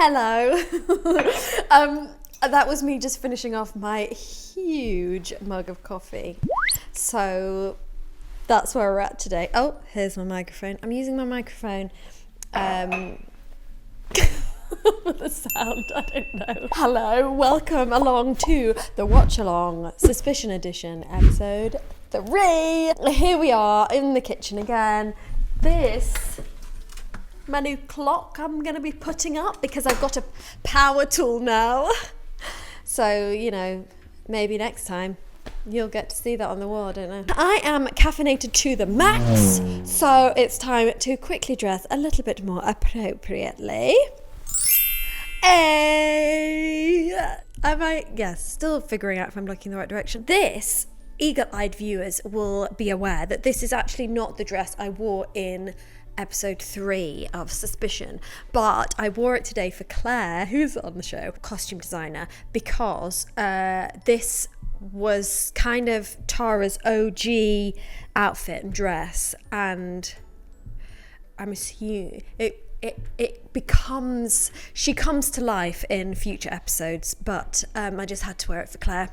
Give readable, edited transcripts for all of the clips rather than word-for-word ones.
Hello. That was me just finishing off my huge mug of coffee. So that's where we're at today. Oh, here's my microphone. I'm using my microphone. The sound, I don't know. Hello, welcome along to the Watch Along Suspicion Edition, episode 3. Here we are in the kitchen again. This, my new clock I'm going to be putting up because I've got a power tool now. So, you know, maybe next time you'll get to see that on the wall, I don't know. I am caffeinated to the max, so it's time to quickly dress a little bit more appropriately. Still figuring out if I'm looking the right direction. This, eagle-eyed viewers will be aware that this is actually not the dress I wore in episode 3 of Suspicion, but I wore it today for Claire, who's on the show, costume designer, because this was kind of Tara's OG outfit and dress, and I'm assuming she comes to life in future episodes, but I just had to wear it for Claire.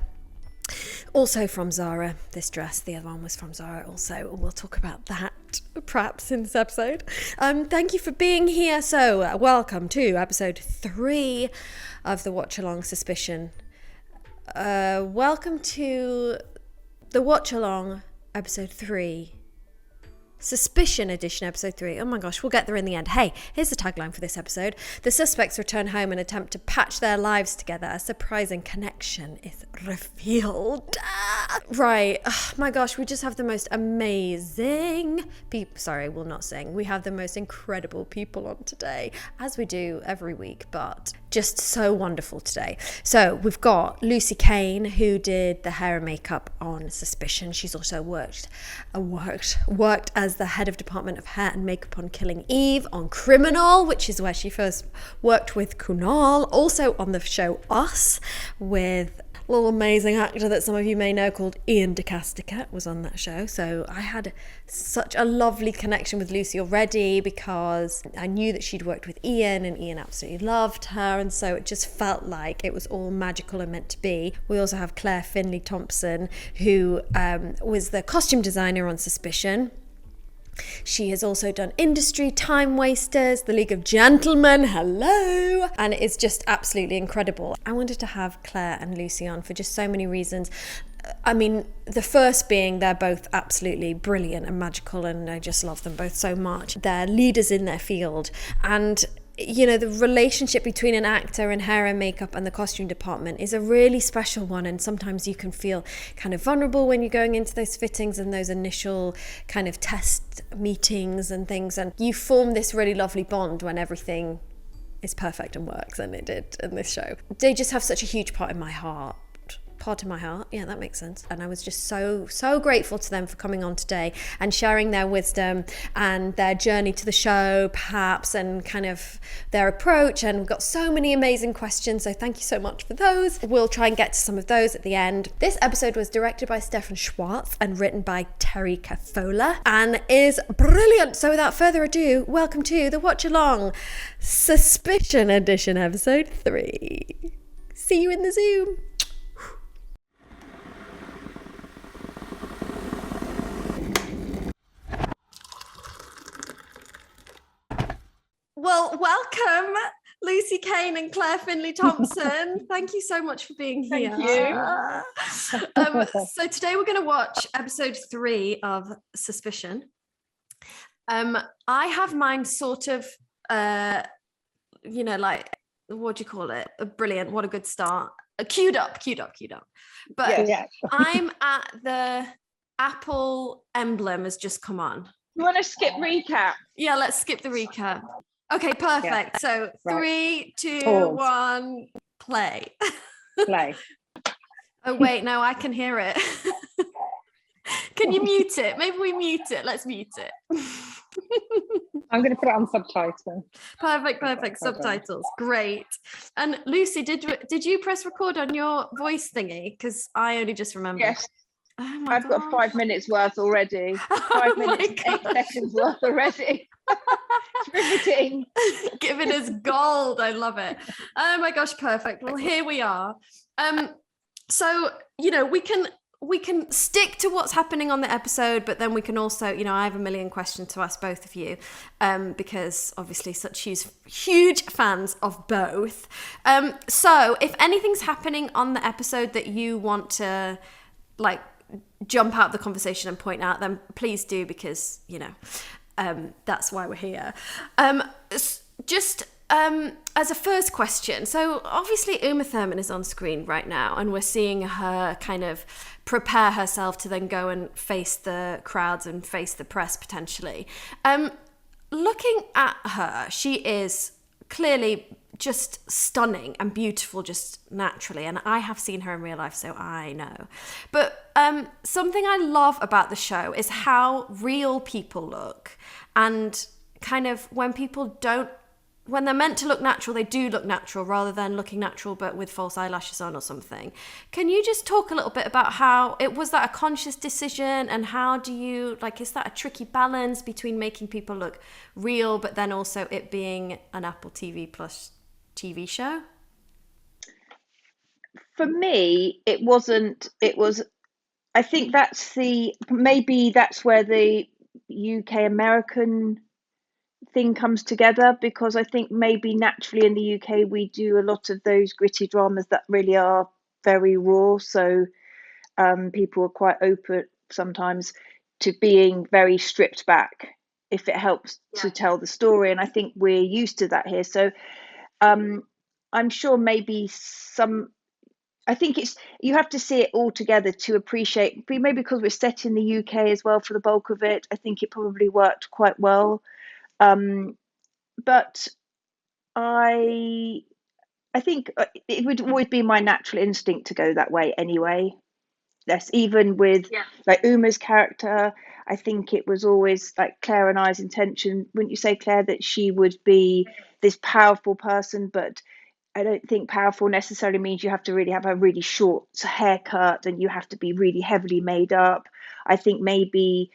Also from Zara, this dress. The other one was from Zara also. We'll talk about that perhaps in this episode. Thank you for being here. So welcome to episode 3 of the Watch Along Suspicion. Welcome to the Watch Along episode 3. Suspicion edition, episode 3. Oh my gosh, we'll get there in the end. Hey, here's the tagline for this episode. The suspects return home and attempt to patch their lives together. A surprising connection is revealed. Right. Oh my gosh, we just have the most amazing people. Sorry, we'll not sing. We have the most incredible people on today, as we do every week, but just so wonderful today. So we've got Lucy Cain, who did the hair and makeup on Suspicion. She's also worked as the head of department of hair and makeup on Killing Eve, on Criminal, which is where she first worked with Kunal, also on the show Us with a little amazing actor that some of you may know called Ian DeCastica was on that show. So I had such a lovely connection with Lucy already because I knew that she'd worked with Ian and Ian absolutely loved her, and so it just felt like it was all magical and meant to be. We also have Claire Finlay-Thompson, who was the costume designer on Suspicion. She has also done Industry, Time Wasters, The League of Gentlemen, hello, and it's just absolutely incredible. I wanted to have Claire and Lucy on for just so many reasons. I mean, the first being they're both absolutely brilliant and magical, and I just love them both so much. They're leaders in their field, and you know, the relationship between an actor and hair and makeup and the costume department is a really special one, and sometimes you can feel kind of vulnerable when you're going into those fittings and those initial kind of test meetings and things, and you form this really lovely bond when everything is perfect and works, and it did in this show. They just have such a huge part in my heart. Yeah, that makes sense. And I was just so grateful to them for coming on today and sharing their wisdom and their journey to the show perhaps, and kind of their approach, and we've got so many amazing questions, so thank you so much for those. We'll try and get to some of those at the end. This episode was directed by Stefan Schwartz and written by Terry Cafola and is brilliant. So without further ado, welcome to the Watch Along Suspicion Edition, episode 3. See you in the Zoom. Well, welcome, Lucy Cain and Claire Finlay-Thompson. Thank you so much for being here. Thank you. So today we're going to watch episode 3 of Suspicion. I have mine sort of, like, what do you call it? Brilliant, what a good start. Queued up. But yeah. I'm at the Apple emblem has just come on. You want to skip recap? Yeah, let's skip the recap. Okay, perfect. Yeah. So 3, 2, Pause. 1, play. Play. Oh wait, no, I can hear it. Can you mute it? Maybe we mute it. Let's mute it. I'm going to put it on subtitle. Perfect. Subtitles. Great. And Lucy, did you press record on your voice thingy? Because I only just remembered. Yes. Oh I've got 5 minutes worth already. 5 minutes, 8 seconds worth already. Riveting. Giving us gold. I love it. Oh my gosh, perfect. Well, here we are. So, we can stick to what's happening on the episode, but then we can also, I have a million questions to ask both of you, because obviously such huge fans of both. So if anything's happening on the episode that you want to jump out the conversation and point out, then please do, because, that's why we're here. As a first question, so obviously Uma Thurman is on screen right now, and we're seeing her kind of prepare herself to then go and face the crowds and face the press potentially. Looking at her, she is clearly just stunning and beautiful just naturally, and I have seen her in real life, so I know. But something I love about the show is how real people look, and kind of when they're meant to look natural, they do look natural rather than looking natural but with false eyelashes on or something. Can you just talk a little bit about how was that a conscious decision, and how do you, is that a tricky balance between making people look real but then also it being an Apple TV Plus TV show? For me, it wasn't. It was. I think maybe that's where the UK American thing comes together, because I think maybe naturally in the UK we do a lot of those gritty dramas that really are very raw, so people are quite open sometimes to being very stripped back if it helps to tell the story, and I think we're used to that here. So I'm sure maybe I think you have to see it all together to appreciate, maybe because we're set in the UK as well for the bulk of it. I think it probably worked quite well. But I think it would always be my natural instinct to go that way anyway. Yes, even with Uma's character, I think it was always Claire and I's intention. Wouldn't you say, Claire, that she would be this powerful person? But I don't think powerful necessarily means you have to really have a really short haircut and you have to be really heavily made up. I think maybe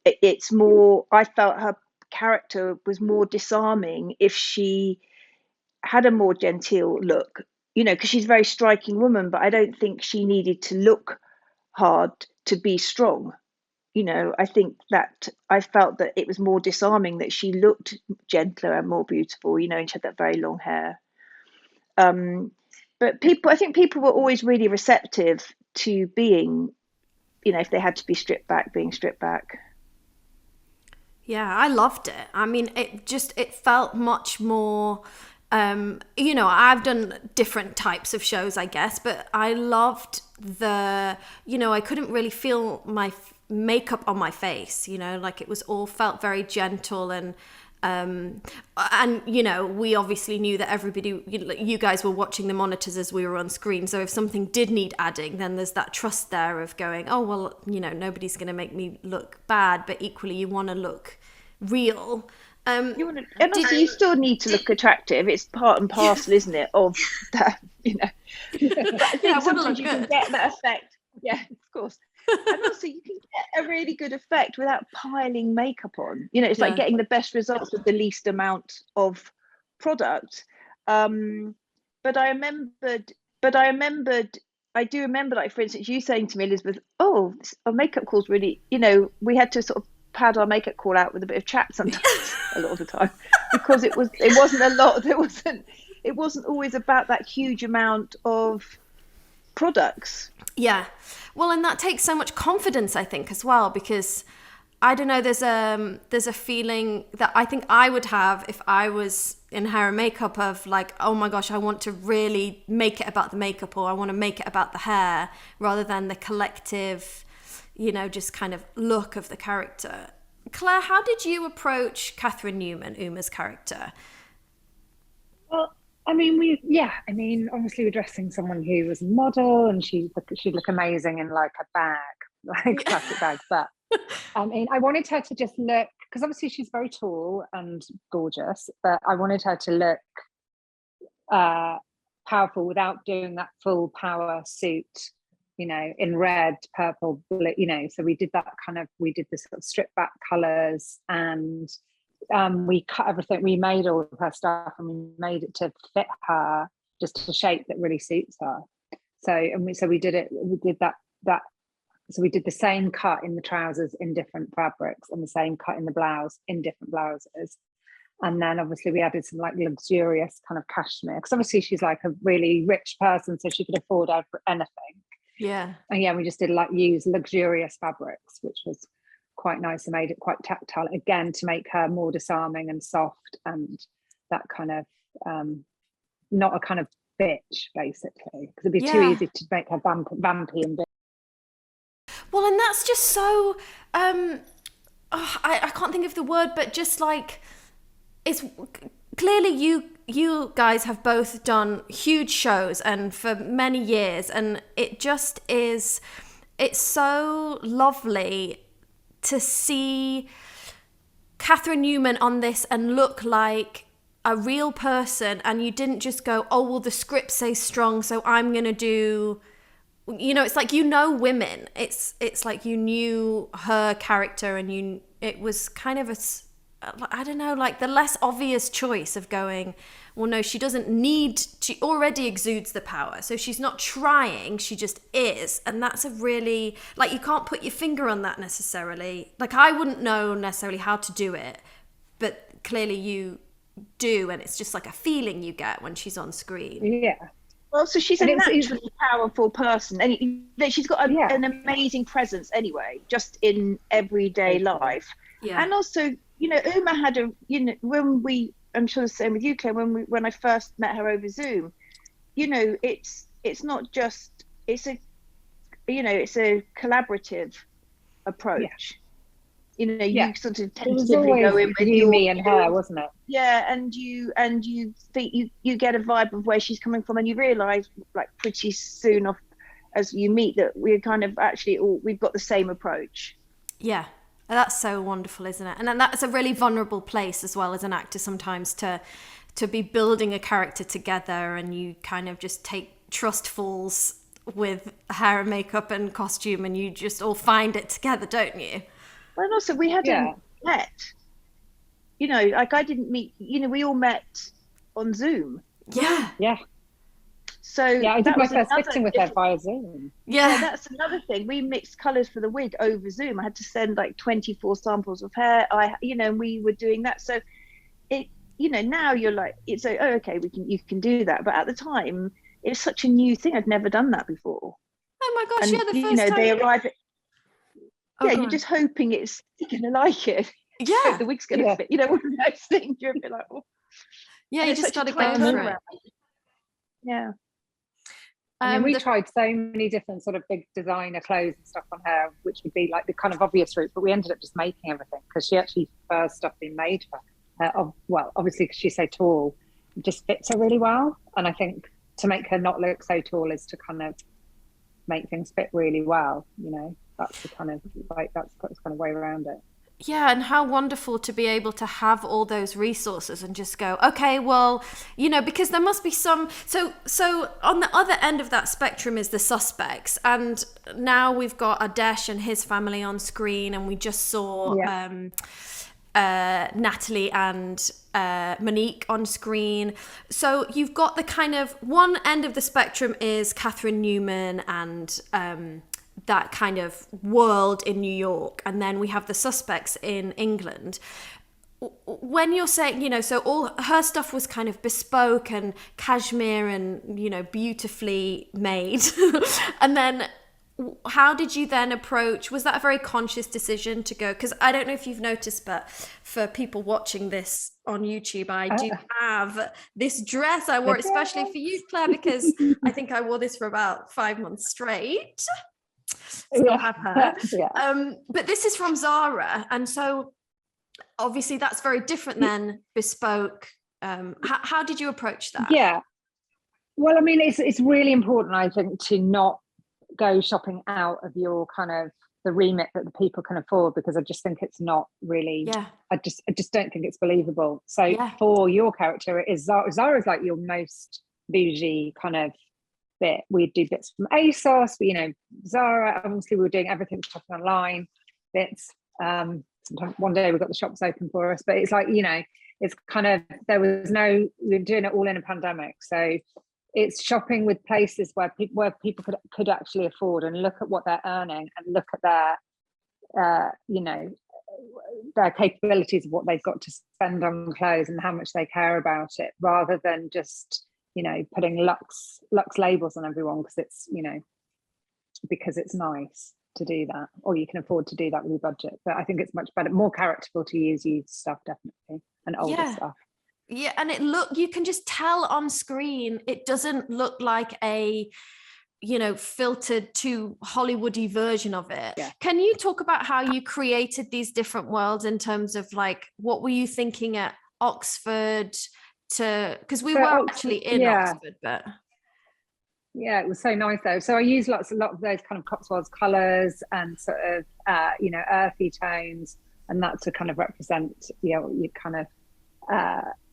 it's more, I felt her character was more disarming if she had a more genteel look, because she's a very striking woman, but I don't think she needed to look hard to be strong. I think that I felt that it was more disarming that she looked gentler and more beautiful, and she had that very long hair. But I think people were always really receptive to being, if they had to be stripped back, being stripped back. Yeah, I loved it. I mean, it felt much more, I've done different types of shows, I guess, but I loved I couldn't really feel my makeup on my face, it was all felt very gentle, and we obviously knew that everybody, you guys were watching the monitors as we were on screen, so if something did need adding, then there's that trust there of going, oh well, nobody's going to make me look bad, but equally you want to look real. You still need to look attractive. It's part and parcel, isn't it, of that, But I think sometimes you can get that effect. Yeah, of course. And also you can get a really good effect without piling makeup on. It's like getting the best results with the least amount of product. But I do remember, for instance, you saying to me, Elizabeth, oh, our makeup call's really, we had to sort of pad our makeup call out with a bit of chat sometimes, a lot of the time, because it wasn't a lot. It wasn't always about that huge amount of products. Yeah. Well, and that takes so much confidence, I think, as well, because I don't know, there's a feeling that I think I would have if I was in hair and makeup of oh my gosh, I want to really make it about the makeup, or I want to make it about the hair rather than the collective, just kind of look of the character. Claire, how did you approach Catherine Newman, Uma's character? Well, obviously we're dressing someone who was a model, and she'd look amazing in a bag, plastic bag. But I wanted her to just look, because obviously she's very tall and gorgeous, but I wanted her to look powerful without doing that full power suit, in red, purple, blue, so we did that we did the sort of stripped back colours, and we cut everything, we made all of her stuff and we made it to fit her, just a shape that really suits her. So we did that. So we did the same cut in the trousers in different fabrics and the same cut in the blouse in different blouses. And then obviously we added some like luxurious kind of cashmere, because obviously she's like a really rich person, so she could afford anything. Yeah. And yeah, we just did like use luxurious fabrics, which was quite nice and made it quite tactile again to make her more disarming and soft and that kind of not a kind of bitch basically, because it'd be too easy to make her vampy and bitch. Well, and that's just so I can't think of the word, but just like, it's clearly you guys have both done huge shows and for many years, and it just is, it's so lovely to see Catherine Newman on this and look like a real person, and you didn't just go, oh well, the script says strong, so I'm gonna do, you know, it's like, you know, women, it's like you knew her character, and it was kind of I don't know, like the less obvious choice of going, well, no, she doesn't need, she already exudes the power, so she's not trying, she just is. And that's a really, like, you can't put your finger on that necessarily. Like, I wouldn't know necessarily how to do it, but clearly you do, and it's just like a feeling you get when she's on screen. Yeah. Well, so she's a naturally powerful person, and she's got an amazing presence anyway, just in everyday life. Yeah. And also, you know, Uma had I'm sure the same with you, Claire, when I first met her over Zoom, you know, it's not just, it's a collaborative approach. You know, you sort of tentatively go in with me and her, wasn't it? Yeah, and you think you get a vibe of where she's coming from, and you realise like pretty soon off as you meet that we're kind of actually we've got the same approach. Yeah. That's so wonderful, isn't it? And then that's a really vulnerable place as well as an actor sometimes to be building a character together, and you kind of just take trust falls with hair and makeup and costume, and you just all find it together, don't you? Well, and also we hadn't met. You know, like I didn't meet, you know, we all met on Zoom. Yeah. Yeah. So yeah, I did my first fitting with her via Zoom. Yeah, that's another thing. We mixed colours for the wig over Zoom. I had to send like 24 samples of hair. And we were doing that. So it, you know, now you're like, it's like, oh, okay, you can do that. But at the time, it was such a new thing. I'd never done that before. Oh my gosh! And, yeah, the first time. They arrive at. You're just hoping you're gonna like it. Yeah, the wig's gonna fit. You know, one of those things. You're a bit like, oh. Yeah, you just got to go for it. Yeah. I mean, we tried so many different sort of big designer clothes and stuff on her, which would be like the kind of obvious route, but we ended up just making everything because she actually prefers stuff being made for her. Well, obviously because she's so tall, it just fits her really well. And I think to make her not look so tall is to kind of make things fit really well, you know. That's the kind of that's kind of way around it. Yeah, and how wonderful to be able to have all those resources and just go, okay, well, you know, because there must be some. So on the other end of that spectrum is the suspects, and now we've got Adesh and his family on screen, and we just saw Natalie and Monique on screen. So you've got the kind of one end of the spectrum is Catherine Newman and that kind of world in New York, and then we have the suspects in England. When you're saying, you know, so all her stuff was kind of bespoke and cashmere and, you know, beautifully made and then how did you then approach, was that a very conscious decision to go, because I don't know if you've noticed, but for people watching this on YouTube, I do have this dress I wore especially for you, Claire, because I think I wore this for about 5 months straight. Still have her. But this is from Zara, and so obviously that's very different than bespoke. How did you approach that? Yeah, well, I mean, it's really important, I think, to not go shopping out of your kind of the remit that the people can afford, because I just think it's not really. I just don't think it's believable. So for your character, it is Zara's like your most bougie kind of bit. We'd do bits from ASOS, but, you know, Zara, obviously we were doing everything shopping online, bits sometimes one day we've got the shops open for us, but it's like, you know, it's kind of, we were doing it all in a pandemic, so it's shopping with places where people could actually afford, and look at what they're earning, and look at their you know, their capabilities of what they've got to spend on clothes and how much they care about it, rather than just, you know, putting Lux labels on everyone because it's, you know, because it's nice to do that, or you can afford to do that with your budget. But I think it's much better, more characterful to use used stuff, definitely, and older stuff. Yeah, and you can just tell on screen, it doesn't look like a, you know, filtered to Hollywoody version of it. Yeah. Can you talk about how you created these different worlds in terms of like, what were you thinking at Oxford because we were actually in Oxford, but yeah, it was so nice though. So I used a lot of those kind of Cotswolds colours and sort of you know, earthy tones, and that to kind of represent, you know, you kind of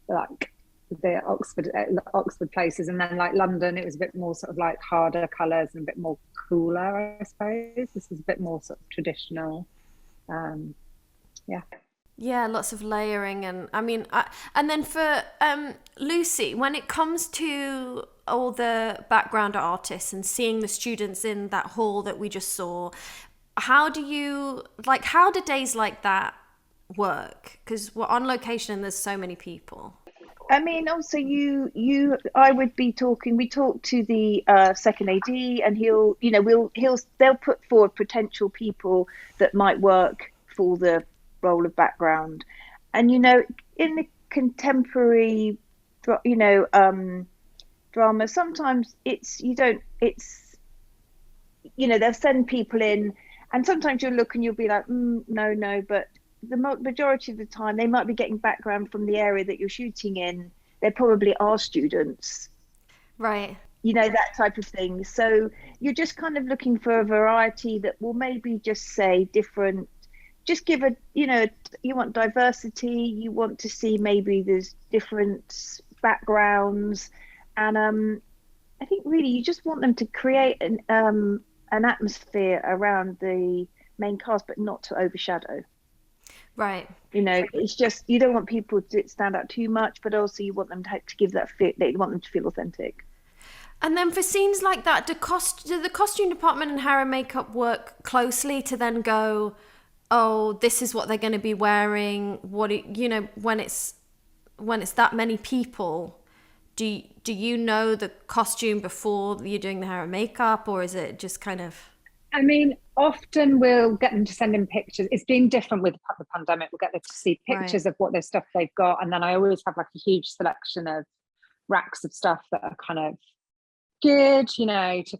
like the Oxford places, and then like London, it was a bit more sort of like harder colours and a bit more cooler, I suppose. This is a bit more sort of traditional. Yeah, lots of layering, and I mean, and then for Lucy, when it comes to all the background artists and seeing the students in that hall that we just saw, how do days like that work? Because we're on location and there's so many people. I mean, also we talk to the second AD, and they'll put forward potential people that might work for the role of background. And, you know, in the contemporary, you know, drama, sometimes you know, they'll send people in, and sometimes you'll look and you'll be like, no, but the majority of the time they might be getting background from the area that you're shooting in. They probably are students, right? You know, that type of thing. So you're just kind of looking for a variety that will maybe just say different, just give a, you know, you want diversity, you want to see maybe there's different backgrounds, and I think really you just want them to create an atmosphere around the main cast, but not to overshadow. Right. You know, it's just, you don't want people to stand out too much, but also you want them to give that feel, you want them to feel authentic. And then for scenes like that, do the costume department and hair and makeup work closely to then go, oh, this is what they're going to be wearing? You know, when it's that many people, do you know the costume before you're doing the hair and makeup, or is it just kind of? I mean, often we'll get them to send in pictures. It's been different with the pandemic. We'll get them to see pictures of what their stuff they've got, and then I always have like a huge selection of racks of stuff that are kind of good, you know, to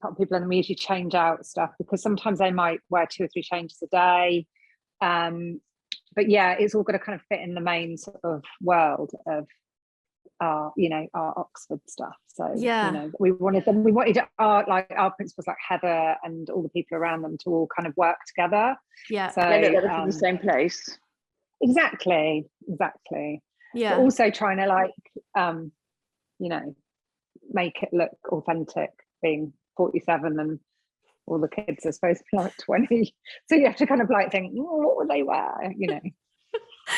put people in. And we usually change out stuff because sometimes they might wear 2 or 3 changes a day. But yeah, it's all got to kind of fit in the main sort of world of our Oxford stuff. So yeah, you know, we wanted our principals like Heather and all the people around them to all kind of work together. Yeah, so they're from the same place. Exactly. Yeah, but also trying to like you know, make it look authentic, being 47 and all the kids are supposed to be like 20, so you have to kind of like think, what would they wear, you know.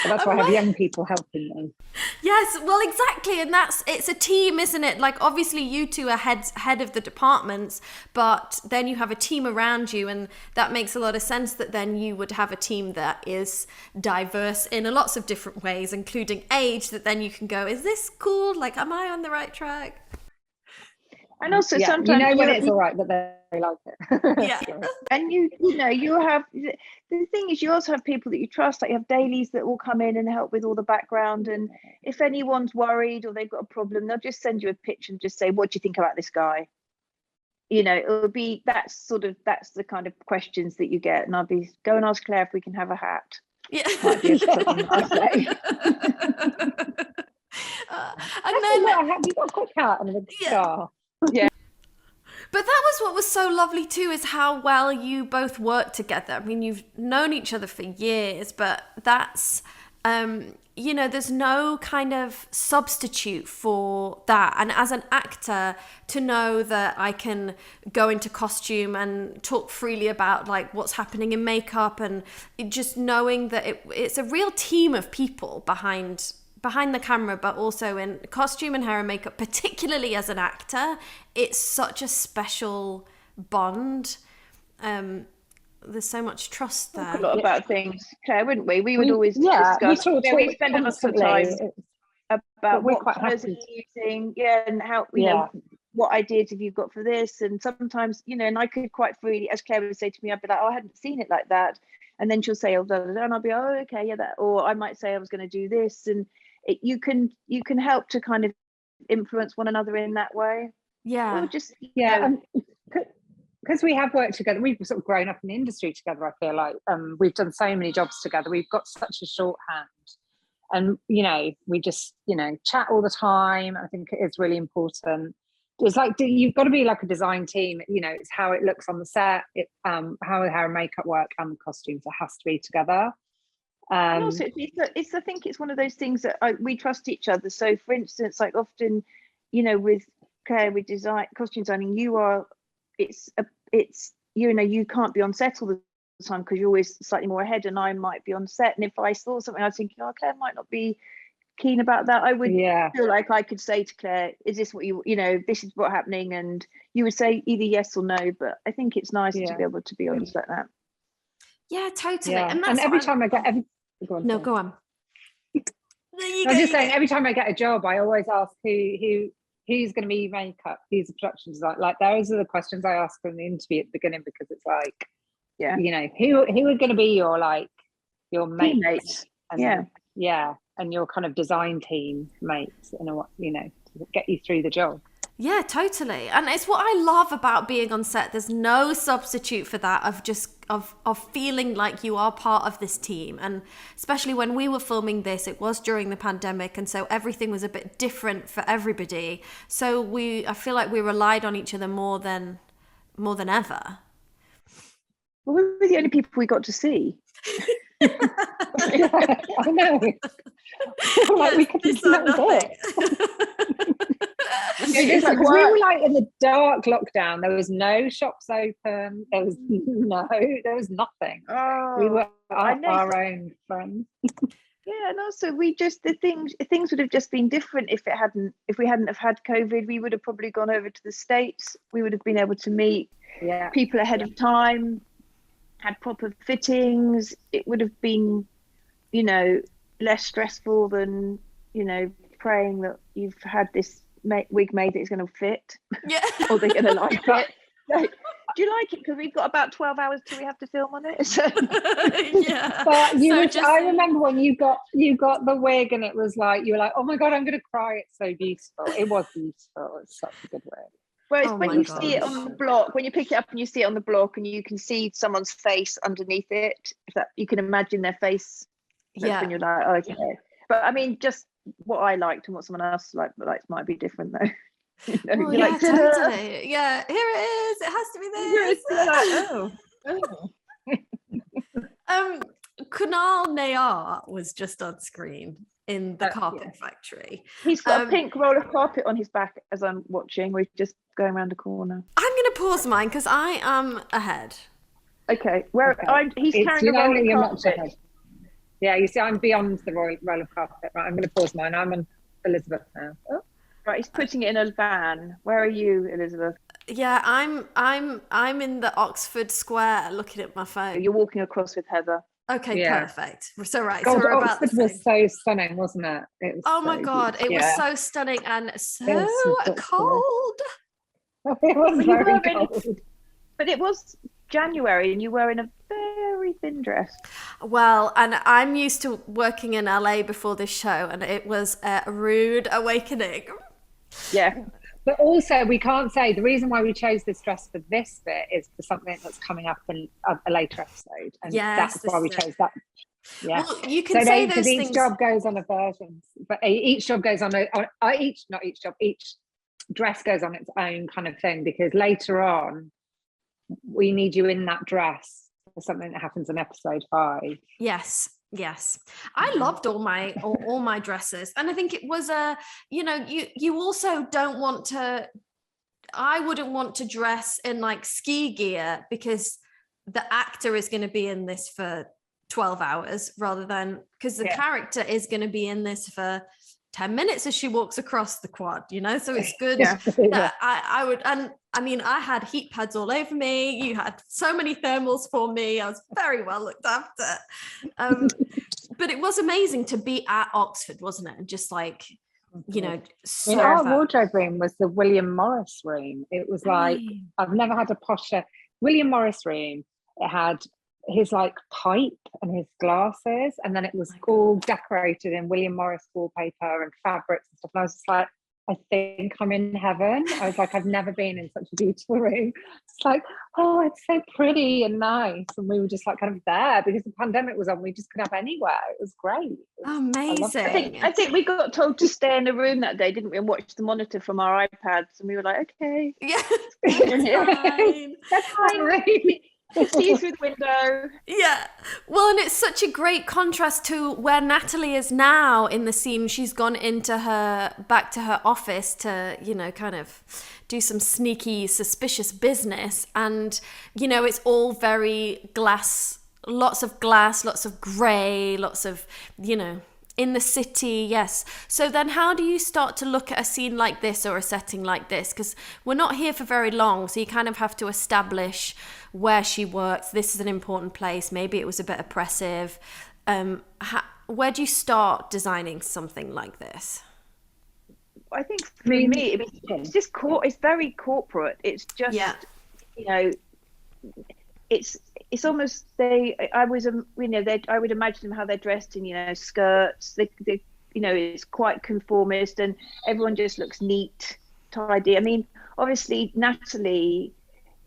But that's why I have young people helping them. Yes, well, exactly, and it's a team, isn't it? Like, obviously, you two are head of the departments, but then you have a team around you, and that makes a lot of sense. That then you would have a team that is diverse in lots of different ways, including age. That then you can go, is this cool? Like, am I on the right track? And also sometimes you know when it's all right that they like it. Yeah. And you know, you have, the thing is, you also have people that you trust. Like you have dailies that will come in and help with all the background, and if anyone's worried or they've got a problem, they'll just send you a pitch and just say, what do you think about this guy? You know, it would be that's the kind of questions that you get. And I'll be, go and ask Claire if we can have a hat. Yeah. Might be something I say. And then you got a quick hat and a star. Yeah. But that was what was so lovely too, is how well you both work together. I mean, you've known each other for years, but that's You know, there's no kind of substitute for that. And as an actor, to know that I can go into costume and talk freely about like what's happening in makeup, and just knowing that it's a real team of people behind the camera, but also in costume and hair and makeup, particularly as an actor, it's such a special bond. There's so much trust there. Talk a lot about things, Claire, wouldn't we? We would always discuss. We spend a lot of time about what colours are you using, and how you know what ideas have you got for this. And sometimes, you know, and I could quite freely, as Claire would say to me, I'd be like, oh, I hadn't seen it like that, and then she'll say, oh, da, da, da, and I'll be, oh, okay, yeah, that. Or I might say I was going to do this, and you can help to kind of influence one another in that way. Yeah, or just because we have worked together, we've sort of grown up in the industry together. I feel like we've done so many jobs together. We've got such a shorthand, and you know, we just chat all the time. I think it is really important. It's like you've got to be like a design team. You know, it's how it looks on the set, how the hair and makeup work and the costumes. It has to be together. And also, it's I think it's one of those things that we trust each other. So, for instance, like often, you know, with Claire, with costume designing, it's you know, you can't be on set all the time because you're always slightly more ahead, and I might be on set, and if I saw something I was thinking, oh, Claire might not be keen about that, I would feel like I could say to Claire, is this what you know, this is what's happening, and you would say either yes or no. But I think it's nice to be able to be honest like that. Yeah, totally. And every time I get go on. I was just saying, every time I get a job, I always ask who's going to be makeup, who's the production design. Like those are the questions I ask in the interview at the beginning, because it's like, you know, who are going to be your mates, and and your kind of design team mates, and you know, to get you through the job. Yeah, totally. And it's what I love about being on set. There's no substitute for that, of just of feeling like you are part of this team. And especially when we were filming this, it was during the pandemic, and so everything was a bit different for everybody. So I feel like we relied on each other more than ever. Well, we were the only people we got to see. I know. Like we could nothing. We were like in the dark lockdown. There was no shops open. There was nothing. We were our own friends. Yeah, and also things would have just been different if we hadn't have had COVID. We would have probably gone over to the States. We would have been able to meet people ahead of time, had proper fittings. It would have been, you know, less stressful than, you know, praying that you've had this wig made that is going to fit, or they're going to like it. Like, do you like it? Because we've got about 12 hours till we have to film on it. So. But I remember when you got the wig, and it was like, you were like, oh my god, I'm going to cry. It's so beautiful. It was beautiful. It's such a good wig. Whereas when you see it on the block, when you pick it up and you see it on the block, and you can see someone's face underneath it, you can imagine their face. When you're like, oh, okay. But I mean, just what I liked and what someone else liked might be different though. You know, well, yeah, totally. Yeah, here it is. It has to be this. Kunal Nayar was just on screen in the carpet factory. He's got a pink roll of carpet on his back as I'm watching. We're just going around the corner. I'm going to pause mine because I am ahead. Okay, he's carrying a roll of carpet. Yeah, you see, I'm beyond the roll of carpet. Right, I'm going to pause mine. I'm on Elizabeth now. Oh. Right, he's putting it in a van. Where are you, Elizabeth? Yeah, I'm in the Oxford Square looking at my phone. You're walking across with Heather. Okay, perfect. So right, God, so we're Oxford was so stunning, wasn't it? It was my god, it was so stunning and so cold. It was very cold. But it was January, and you were in a very thin dress. Well, and I'm used to working in LA before this show, and it was a rude awakening. Yeah. But also, we can't say the reason why we chose this dress for this bit is for something that's coming up in a later episode, and that's why we chose that. Yeah, well, you can say those things. Each job goes on a version, but each job goes on each dress goes on its own kind of thing, because later on we need you in that dress for something that happens in episode 5. Yes, Yes, I loved all my dresses, and I think it was a, you also don't want to. I wouldn't want to dress in like ski gear because the actor is going to be in this for 12 hours rather than because the character is going to be in this for 10 minutes as she walks across the quad, so it's good that I would, and I mean, I had heat pads all over me. You had so many thermals for me. I was very well looked after. But it was amazing to be at Oxford, wasn't it? And just like, our wardrobe room was the William Morris room. It was like, I've never had a posher William Morris room. It had his like pipe and his glasses, and then it was all decorated in William Morris wallpaper and fabrics and stuff. And I was just like, I think I'm in heaven. I was like, I've never been in such a beautiful room. It's like, oh, it's so pretty and nice. And we were just like kind of there because the pandemic was on. We just could have anywhere. It was great. Amazing. I think we got told to stay in the room that day, didn't we? And watch the monitor from our iPads. And we were like, okay. Yeah, that's fine. That's fine. Really. See through the window. Yeah. Well, and it's such a great contrast to where Natalie is now in the scene. She's gone back to her office to, kind of do some sneaky, suspicious business. And, it's all very glass, lots of grey, lots of, in the city, yes. So then how do you start to look at a scene like this or a setting like this? Because we're not here for very long, so you kind of have to establish where she works. This is an important place. Maybe it was a bit oppressive. Where do you start designing something like this? I think for me, it's just it's very corporate. It's just, it's almost I would imagine how they're dressed in skirts. They it's quite conformist, and everyone just looks neat, tidy. I mean, obviously Natalie,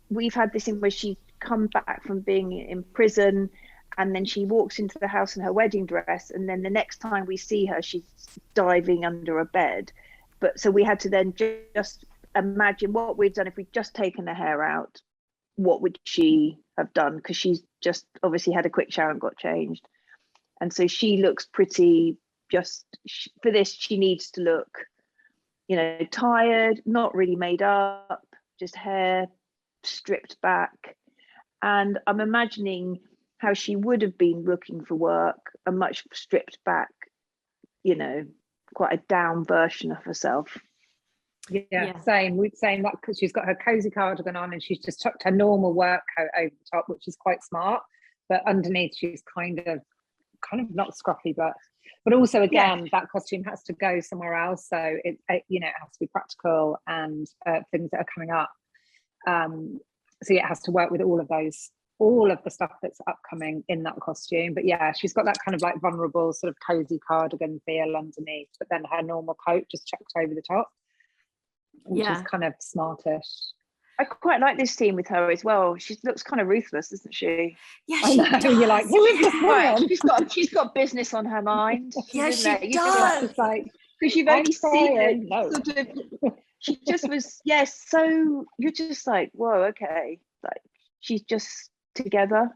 we've had this in where she's come back from being in prison, and then she walks into the house in her wedding dress, and then the next time we see her, she's diving under a bed. But so we had to then just imagine what we'd done if we'd just taken the hair out. What would she have done? Because she's just obviously had a quick shower and got changed, and so she looks pretty. For this, she needs to look, tired, not really made up, just hair stripped back. And I'm imagining how she would have been looking for work, a much stripped back, quite a down version of herself. Yeah. Same that, because she's got her cozy cardigan on and she's just tucked her normal work coat over the top, which is quite smart, but underneath she's kind of not scruffy, but also again that costume has to go somewhere else, so it has to be practical and things that are coming up, so it has to work with all of the stuff that's upcoming in that costume. But she's got that kind of like vulnerable sort of cozy cardigan feel underneath, but then her normal coat just chucked over the top, which is kind of smartish. I quite like this scene with her as well. She looks kind of ruthless, doesn't she? Yeah, she does. You're like, who is this woman? She's got business on her mind. Yeah, she does. It's like, because you've only seen no. sort of. She just was, so you're just like, whoa, okay, like she's just together.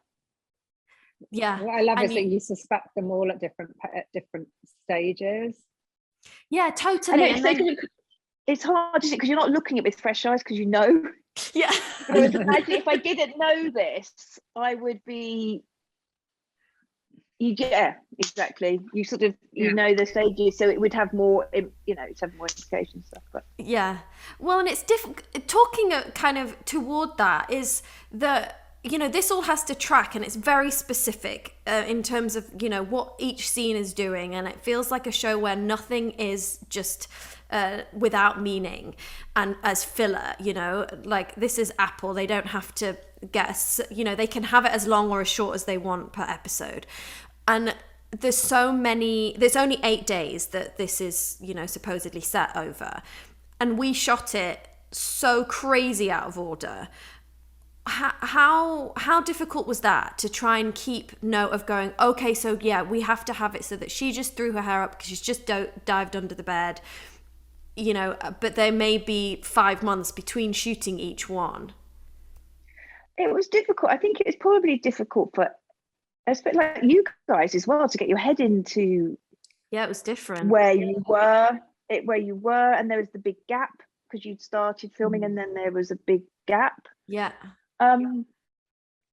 Yeah, what I love is that you suspect them all at different stages. Yeah, totally. It's hard, isn't it? Because you're not looking at it with fresh eyes, because Yeah. Imagine if I didn't know this, I would be. Exactly. You sort of know the stages, so it would have more. It's have more implications stuff. But well, and it's different. Talking kind of toward that is that. This all has to track, and it's very specific in terms of, what each scene is doing. And it feels like a show where nothing is just without meaning and as filler, like this is Apple. They don't have to guess, they can have it as long or as short as they want per episode. And there's only 8 days that this is, supposedly set over. And we shot it so crazy out of order. How difficult was that to try and keep note of going, okay, so we have to have it so that she just threw her hair up because she's just dived under the bed, but there may be 5 months between shooting each one. It was difficult. I think it was probably difficult for it's a bit like you guys as well, to get your head into it was different. where you were, and there was the big gap because you'd started filming and then there was a big gap. Yeah.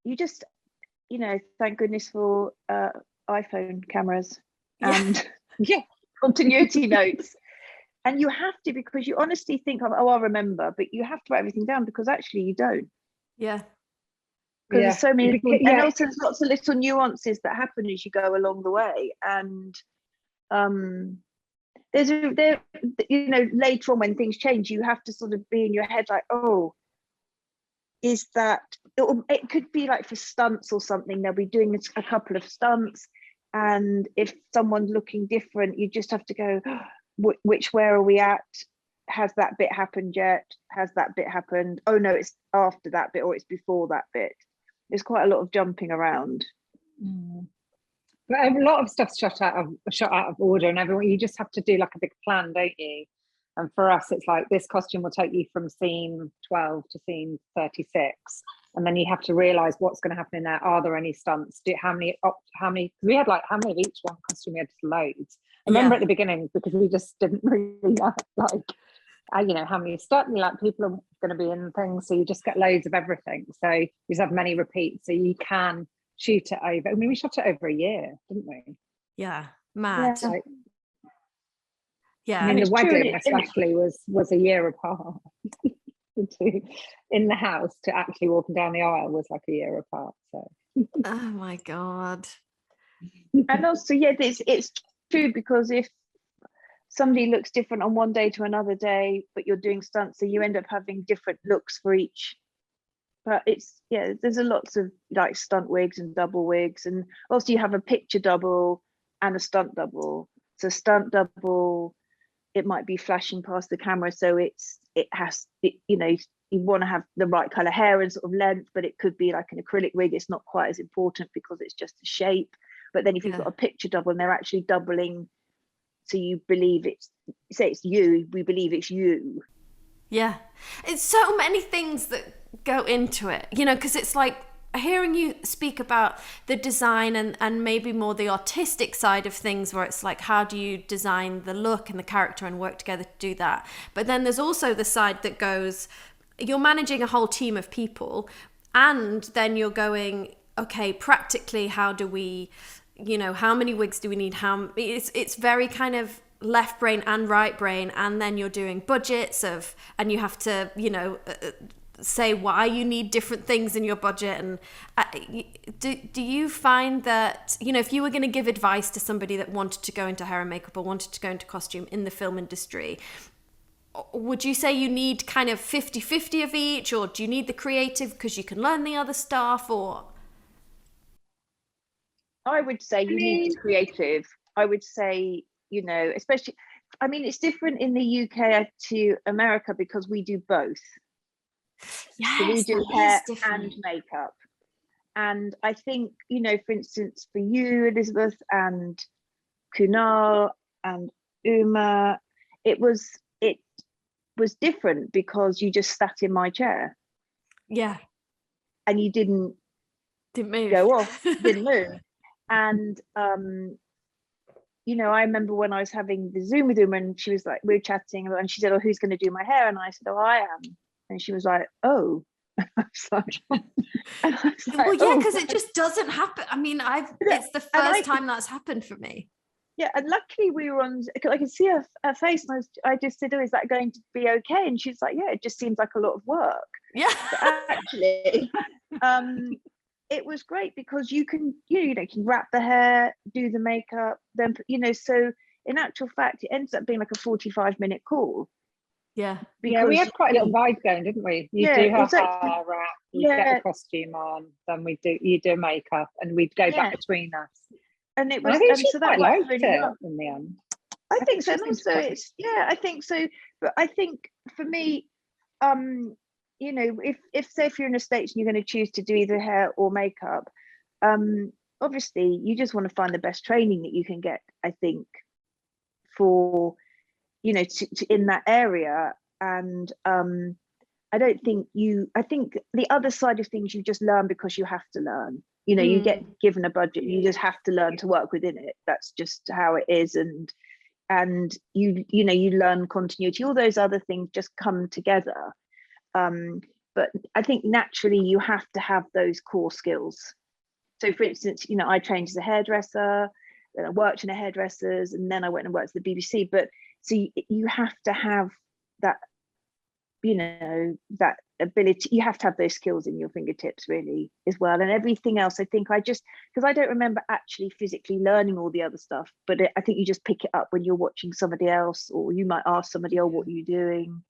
You just, thank goodness for iPhone cameras and continuity notes. And you have to, because you honestly think of, I'll remember, but you have to write everything down because actually you don't. Yeah. Because there's so many, and also there's lots of little nuances that happen as you go along the way. And there, later on when things change, you have to sort of be in your head like, oh, is that, it could be like for stunts or something, they'll be doing a couple of stunts, and if someone's looking different, you just have to go, where are we at? Has that bit happened yet? Has that bit happened? Oh no, it's after that bit, or it's before that bit. There's quite a lot of jumping around. But a lot of stuff's shot out of order, and everyone, you just have to do like a big plan, don't you? And for us, it's like this costume will take you from scene 12 to scene 36, and then you have to realize what's going to happen in there. Are there any stunts? How many? We had like how many of each one costume? We had just loads. I remember at the beginning, because we just didn't really know, like, how many stunts, like people are going to be in things, so you just get loads of everything. So you just have many repeats, so you can shoot it over. I mean, we shot it over a year, didn't we? Yeah, mad. I mean, the wedding especially was a year apart. In the house to actually walking down the aisle was like a year apart. So. Oh my God. And also, it's true, because if somebody looks different on one day to another day, but you're doing stunts, so you end up having different looks for each. But there's a lots of like stunt wigs and double wigs, and also you have a picture double and a stunt double. So stunt double, it might be flashing past the camera, so you want to have the right color hair and sort of length, but it could be like an acrylic wig. It's not quite as important because it's just a shape. But then if you've got a picture double and they're actually doubling, so you believe it's you, we believe it's you. Yeah, it's so many things that go into it, because it's like hearing you speak about the design and maybe more the artistic side of things, where it's like, how do you design the look and the character and work together to do that? But then there's also the side that goes, you're managing a whole team of people, and then you're going, okay, practically, how do we, how many wigs do we need? It's very kind of left brain and right brain, and then you're doing budgets and you have to, say why you need different things in your budget. And do you find that, if you were going to give advice to somebody that wanted to go into hair and makeup or wanted to go into costume in the film industry, would you say you need kind of 50-50 of each, or do you need the creative because you can learn the other stuff? Or I would say you need creative. I would say, especially, I mean, it's different in the UK to America because we do both. Yes, so we do hair and makeup. And I think, for instance, for you, Elizabeth, and Kunal and Uma, it was different because you just sat in my chair. Yeah. And you didn't move. Go off, didn't move. And I remember when I was having the Zoom with Uma, and she was like, we were chatting, and she said, oh, who's going to do my hair? And I said, oh, I am. And she was like, oh. I was like, well, yeah, because it just doesn't happen. I mean, it's the first time that's happened for me. Yeah, and luckily we were on, I could see her face, and I just said, oh, is that going to be okay? And she's like, yeah, it just seems like a lot of work. Yeah. But actually, it was great because you can, you can wrap the hair, do the makeup, then, so in actual fact, it ends up being like a 45-minute call. Yeah. Yeah, we had quite a little vibe going, didn't we? You do her hair wrap, you get the costume on, then you do makeup, and we'd go back between us. And it was, I think she so that quite liked really it in the end. I think so. And also I think so. But I think for me, if you're in the States and you're going to choose to do either hair or makeup, obviously you just want to find the best training that you can get, I think, for to in that area. And I think the other side of things you just learn because you have to learn. you know, you get given a budget, you just have to learn to work within it. That's just how it is. And you know, you learn continuity, all those other things just come together. But I think naturally you have to have those core skills. So for instance, you know, I trained as a hairdresser, then I worked in a hairdresser's, and then I went and worked at the BBC. But so you have to have that, you know, that ability, you have to have those skills in your fingertips really as well. And everything else, I think, because I don't remember actually physically learning all the other stuff, but I think you just pick it up when you're watching somebody else, or you might ask somebody, oh, what are you doing?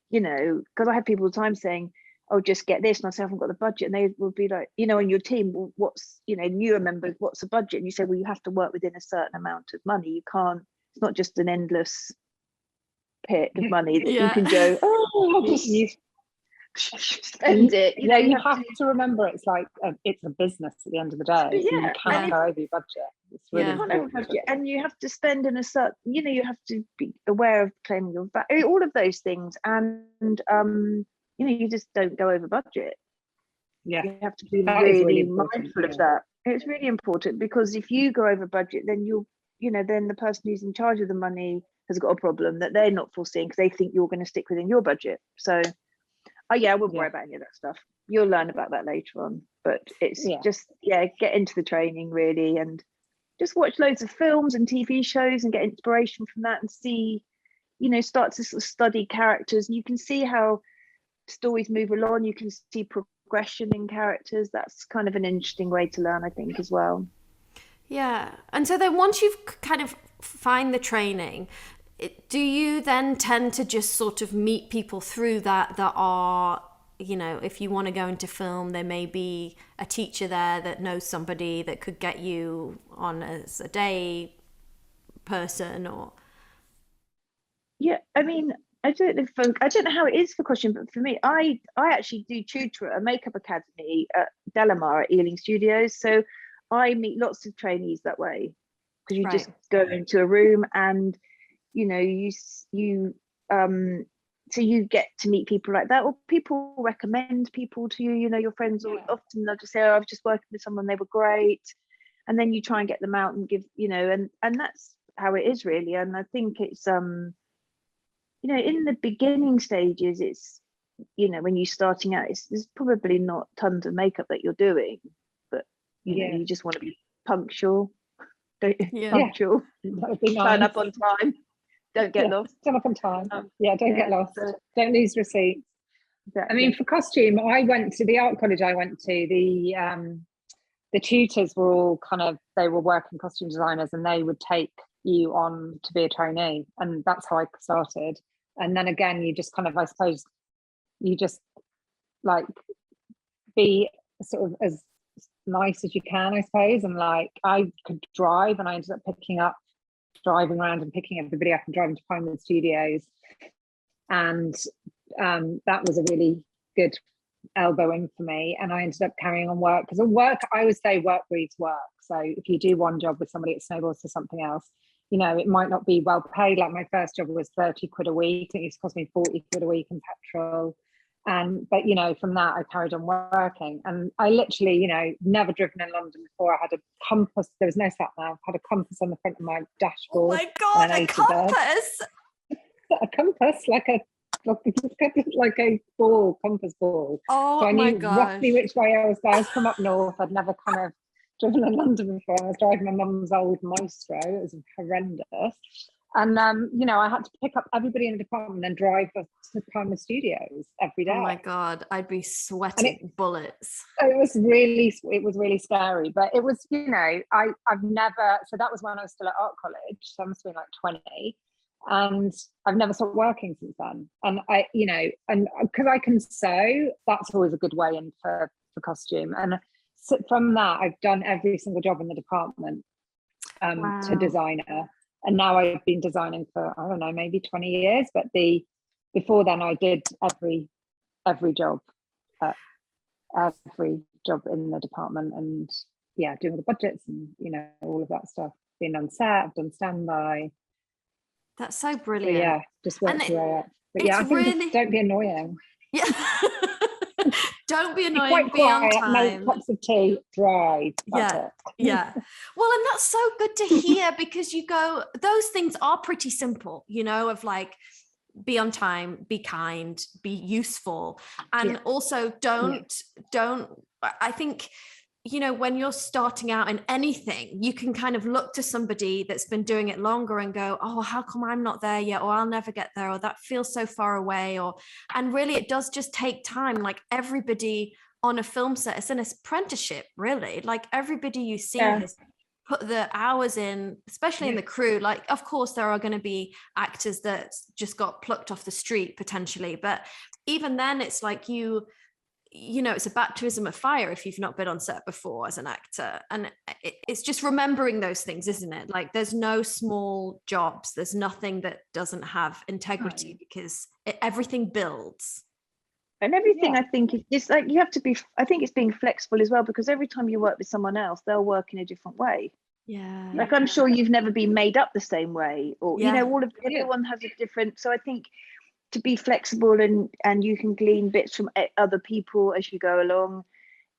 You know, because I have people all the time saying, oh, just get this, and I say, I haven't got the budget, and they will be like, you know, in your team, well, what's, you know, newer members, what's the budget? And you say, well, you have to work within a certain amount of money. You can't, it's not just an endless pit of money that you can go, oh, I'll just spend it. You know, you have to remember it's like it's a business at the end of the day. So you can't go over your budget. It's really important. And you have to spend in a certain, you know, you have to be aware of claiming your value, all of those things. And you know, you just don't go over budget. Yeah, you have to be really mindful of that. It's really important, because if you go over budget, then then the person who's in charge of the money has got a problem that they're not foreseeing, because they think you're going to stick within your budget. So I wouldn't worry about any of that stuff. You'll learn about that later on, but it's just get into the training really, and just watch loads of films and TV shows and get inspiration from that, and see, you know, start to sort of study characters, and you can see how stories move along. You can see progression in characters. That's kind of an interesting way to learn, I think, as well. Yeah. And so then once you've kind of find the training, do you then tend to just sort of meet people through that are, you know, if you want to go into film, there may be a teacher there that knows somebody that could get you on as a day person? Or I mean, I don't know how it is for costume, but for me, I actually do tutor at a makeup academy at Delamar at Ealing Studios. So I meet lots of trainees that way, because you just go into a room and, you know, so you get to meet people like that, or people recommend people to you, you know, your friends, or often they'll just say, oh, I was just working with someone, they were great. And then you try and get them out and give, you know, and that's how it is really. And I think it's, you know, in the beginning stages, it's, you know, when you're starting out, there's probably not tons of makeup that you're doing, but, you know, you just want to be punctual. Punctual. That would be nice. Turn up on time. Don't get lost. Turn up on time. Don't get lost. Don't lose receipts. Exactly. I mean, for costume, I went to the art college I went to, the tutors were all they were working costume designers, and they would take you on to be a trainee, and that's how I started. And then again, you just I suppose you just like be sort of as nice as you can, I suppose. And like I could drive, and I ended up driving around and picking everybody up and driving to Pinewood Studios, and that was a really good elbowing for me. And I ended up carrying on work, because I always say work breeds work. So if you do one job with somebody, it snowballs to something else. You know, it might not be well paid. Like my first job was 30 quid a week. It used to cost me 40 quid a week in petrol. But, you know, from that, I carried on working. And I literally, you know, never driven in London before. I had a compass. There was no sat nav. I had a compass on the front of my dashboard. Oh my God, a compass! A compass, like a ball, compass ball. Oh, so I my knew gosh. roughly which way I was going. I was from up north. I'd never driven in London before. I was driving my mum's old Maestro. It was horrendous. And, you know, I had to pick up everybody in the department and drive to Pinewood Studios every day. Oh my God, I'd be sweating bullets. It was really scary. But it was, you know, I've never, so that was when I was still at art college. So I must have been like 20. And I've never stopped working since then. And I, you know, and because I can sew, that's always a good way in for costume. And so from that, I've done every single job in the department to designer. And now I've been designing for, I don't know, maybe 20 years. But before then, I did every job, every job in the department, and doing all the budgets and, you know, all of that stuff. Being on set, I've done standby. That's so brilliant. So, just work your way up. But I think just don't be annoying. Yeah. Don't be Be annoying, quite be on quiet, no time. cups of tea, drive. That's Yeah. it. Yeah. Well, and that's so good to hear, because you go, those things are pretty simple, you know, of like, be on time, be kind, be useful. And also don't, I think, you know, when you're starting out in anything, you can kind of look to somebody that's been doing it longer and go, oh, how come I'm not there yet? Or I'll never get there, or that feels so far away. And really it does just take time. Like everybody on a film set, it's an apprenticeship, really. Like everybody you see has put the hours in, especially in the crew. Like, of course, there are going to be actors that just got plucked off the street potentially, but even then it's like you know, it's a baptism of fire if you've not been on set before as an actor. And it's just remembering those things, isn't it? Like there's no small jobs, there's nothing that doesn't have integrity, because everything builds. And everything, I think, is just like, you have to be, I think it's being flexible as well, because every time you work with someone else, they'll work in a different way. Yeah. Like I'm sure you've never been made up the same way, or, you know, everyone has a different, so I think to be flexible, and you can glean bits from other people as you go along.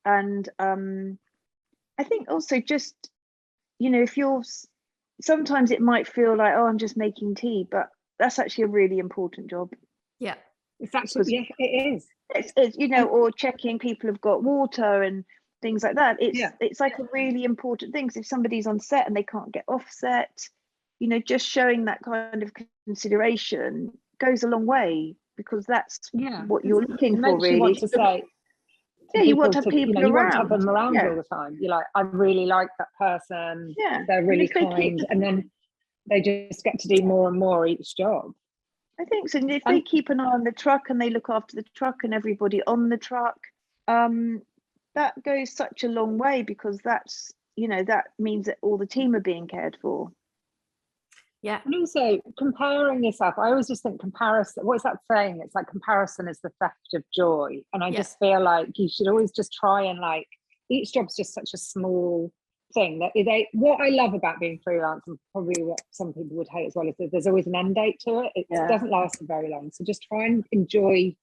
And I think also just, you know, if you're, sometimes it might feel like, oh, I'm just making tea, but that's actually a really important job. Yeah. It's actually, it is. It's you know, or checking people have got water and things like that. It's like a really important thing. So if somebody's on set and they can't get off set, you know, just showing that kind of consideration goes a long way, because that's what you're looking for, really. You want to say, you want to have people, you know, around. You want to have them around all the time. You're like, I really like that person. They're really kind, and then they just get to do more and more each job. I think so. And if they keep an eye on the truck and they look after the truck and everybody on the truck, that goes such a long way, because that's, you know, that means that all the team are being cared for. Yeah. And also comparing yourself. I always just think comparison, what's that saying? It's like comparison is the theft of joy. And I just feel like you should always just try and, like, each job's just such a small thing that what I love about being freelance, and probably what some people would hate as well, is that there's always an end date to it. It doesn't last for very long. So just try and enjoy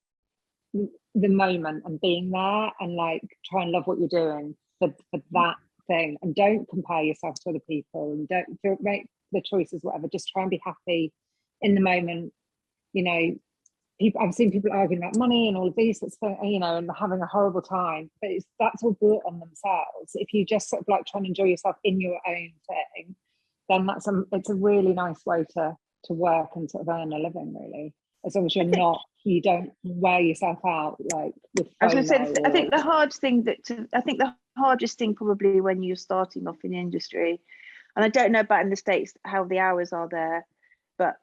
the moment and being there, and like try and love what you're doing for that thing, and don't compare yourself to other people, and don't make the choices, whatever. Just try and be happy in the moment. You know, I've seen people arguing about money and all of these sorts of things, you know, and having a horrible time, but that's all brought on themselves. If you just sort of like try and enjoy yourself in your own thing, then it's a really nice way to work and sort of earn a living, really, as long as you don't wear yourself out like with FOMO. I was going to say, I think the hardest thing probably when you're starting off in the industry, and I don't know about in the States how the hours are there, but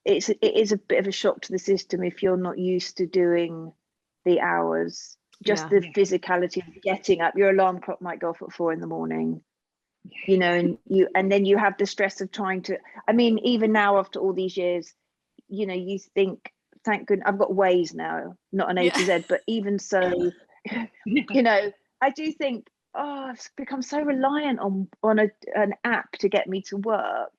it is a bit of a shock to the system if you're not used to doing the hours. Just the physicality of getting up. Your alarm clock might go off at 4 a.m, you know, and then you have the stress of trying to, I mean, even now after all these years, you know, you think, thank goodness I've got Waze now, not an A to Z, but even so, you know, I do think, oh, I've become so reliant on an app to get me to work.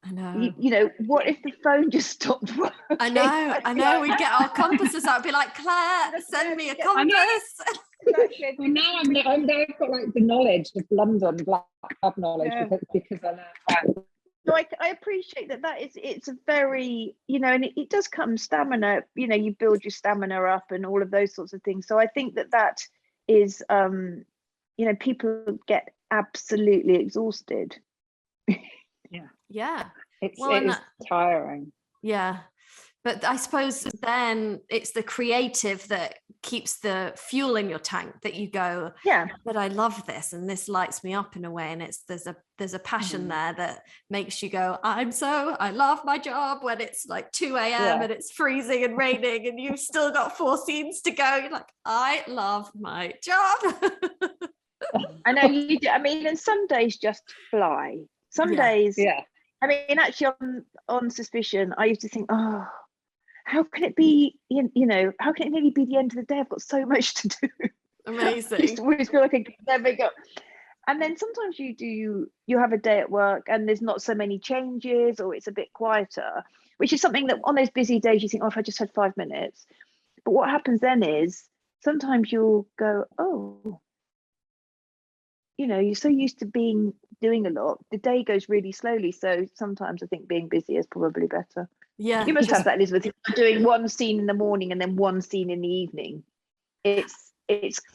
I know. You know, what if the phone just stopped working? I know. We'd get our compasses out, be like, Claire, send me a compass. Well, now I've got like the knowledge of London, black pub knowledge, because I know. So I appreciate that it's a very, you know, and it does come stamina, you know, you build your stamina up and all of those sorts of things. So I think that is, you know, people get absolutely exhausted. Yeah. It is tiring. Yeah. But I suppose then it's the creative that keeps the fuel in your tank, that you go, but I love this and this lights me up in a way. And there's a passion there that makes you go, I love my job, when it's like 2 a.m. and it's freezing and raining and you've still got 4 scenes to go. You're like, I love my job. I know you do. I mean, and some days just fly. Some days, I mean, actually on Suspicion, I used to think, oh, how can it be, you know, how can it nearly be the end of the day? I've got so much to do. Amazing. I used to always feel like I could never go. And then sometimes you have a day at work and there's not so many changes, or it's a bit quieter, which is something that on those busy days you think, oh, if I just had 5 minutes. But what happens then is sometimes you'll go, oh, you're so used to doing a lot, the day goes really slowly. So sometimes I think being busy is probably better. Yeah. You must have that, Elizabeth. Doing one scene in the morning and then one scene in the evening. It's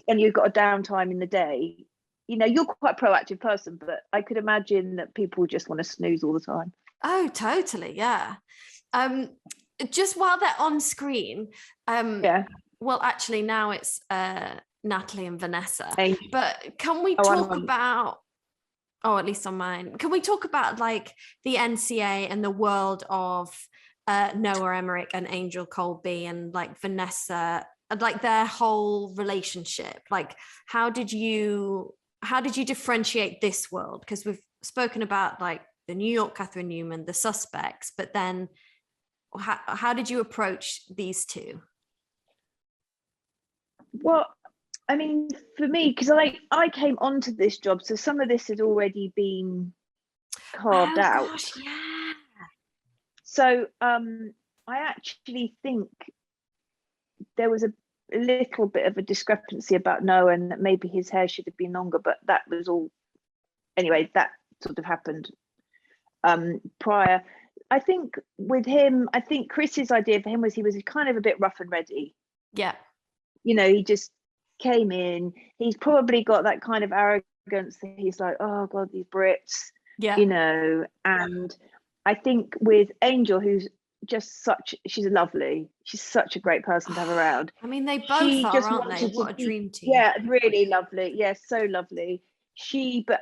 and you've got a downtime in the day. You're quite a proactive person, but I could imagine that people just want to snooze all the time. Oh, totally. Yeah. Just while they're on screen, well, actually now it's Natalie and Vanessa. But can we talk about, at least on mine, can we talk about like the NCA and the world of Noah Emmerich and Angel Colby and like Vanessa, like their whole relationship? Like, how did you differentiate this world? Because we've spoken about like the New York Catherine Newman, the suspects, but then how did you approach these two? Well, I mean, for me, because I came onto this job, so some of this had already been carved out. Gosh, yeah. So I actually think there was a little bit of a discrepancy about Noah, and that maybe his hair should have been longer, but that was all. Anyway, that sort of happened prior. I think with him, I think Chris's idea for him was he was kind of a bit rough and ready. Yeah. He just came in. He's probably got that kind of arrogance that he's like, oh God, these Brits. Yeah. And I think with Angel, who's just she's such a great person to have around. I mean, they both are, aren't they? What a dream team. Yeah, really lovely. Yeah, so lovely. But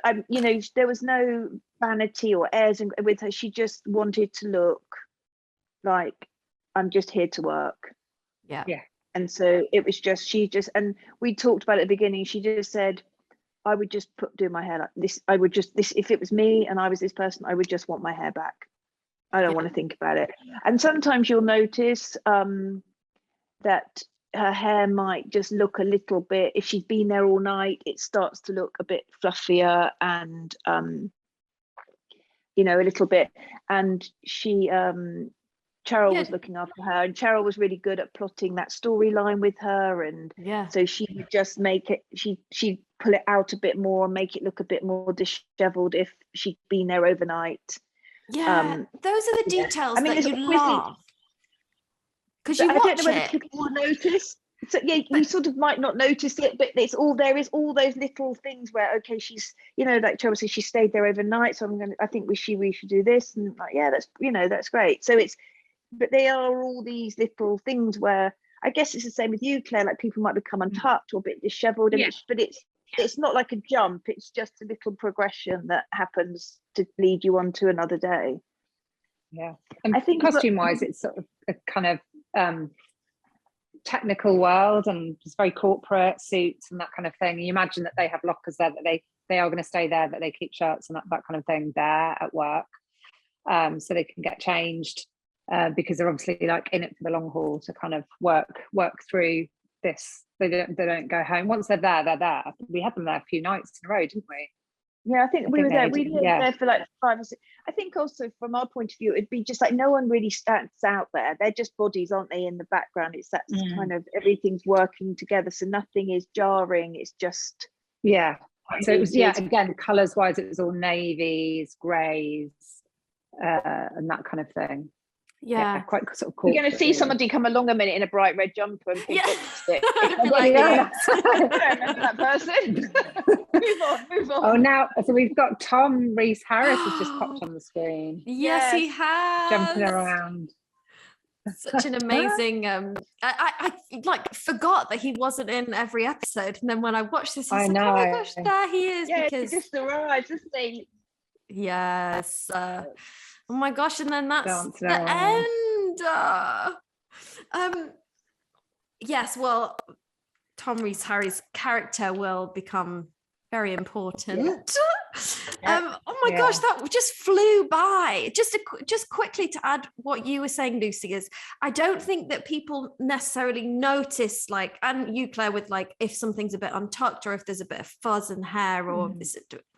there was no vanity or airs with her. She just wanted to look like, I'm just here to work. Yeah. And so it was just, and we talked about it at the beginning. She just said, I would just do my hair like this. If it was me and I was this person, I would just want my hair back. I don't want to think about it. And sometimes you'll notice that her hair might just look a little bit, if she's been there all night, it starts to look a bit fluffier and a little bit. And she Cheryl was looking after her, and Cheryl was really good at plotting that storyline with her, and so she would just make it, she'd pull it out a bit more and make it look a bit more disheveled if she'd been there overnight. Those are the details that you love, because you watch I don't know whether people will notice. So you sort of might not notice it, but there is all those little things where, okay, she's, like Cheryl says, she stayed there overnight, so I think we should do this, and like, that's great. So but they are all these little things where, I guess it's the same with you, Claire, like people might become untucked or a bit disheveled, and it's not like a jump, it's just a little progression that happens to lead you on to another day. Yeah. And I think costume wise, it's sort of a kind of technical world, and it's very corporate, suits and that kind of thing. You imagine that they have lockers there, that they are going to stay there, that they keep shirts and that kind of thing there at work, so they can get changed, because they're obviously like in it for the long haul to kind of work through this. They don't go home. Once they're there, they're there. We had them there a few nights in a row, didn't we? Yeah, I think we were there. We were there for like 5 or 6. I think also from our point of view, it'd be just like no one really stands out there. They're just bodies, aren't they, in the background? It's that kind of everything's working together, so nothing is jarring. It's just So it was again, colours wise, it was all navies, greys, and that kind of thing. Yeah, quite sort of cool. You're going to see somebody come along a minute in a bright red jumper and pick up the stick. I don't remember that person. Move on. Oh, now, so we've got Tom Rhys-Harris has just popped on the screen. Yes, he has. Jumping around. Such an amazing I like forgot that he wasn't in every episode, and then when I watched this I was like, oh my gosh, there he is. Because he just arrived, isn't he? Yes. Oh my gosh, and then that's the end. Yes, well, Tom Rhys-Harris' character will become very important. Oh my gosh, that just flew by. Just quickly to add what you were saying, Lucy, is I don't think that people necessarily notice, like, and you, Claire, with like if something's a bit untucked or if there's a bit of fuzz in hair or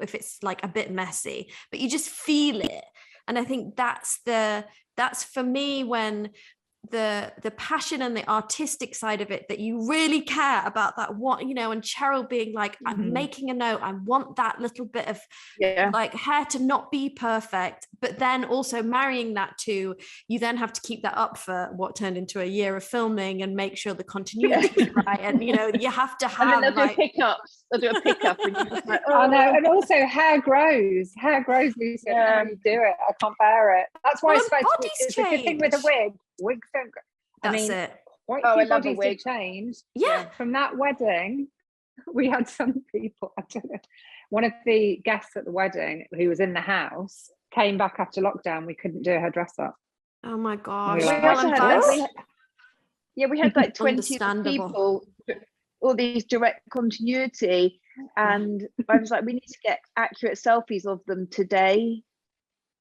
if it's like a bit messy, but you just feel it. And I think that's for me when the passion and the artistic side of it, that you really care about that, what, you know, and Cheryl being like, I'm making a note, I want that little bit of like hair to not be perfect, but then also marrying that to, you then have to keep that up for what turned into a year of filming and make sure the continuity is right, and you know, you have to have, and then they'll do pickups, they'll do a pickup and you're just like, I know, and also hair grows, Lucy. I don't know how you do it. I can't bear it. That's why it's a good thing with a wig. Wigs don't grow. That's it. Quite a few bodies did change. Yeah. From that wedding, we had some people, I don't know, one of the guests at the wedding who was in the house came back after lockdown. We couldn't do her dress up. Oh my gosh. We had like 20 people, all these direct continuity, and I was like, we need to get accurate selfies of them today,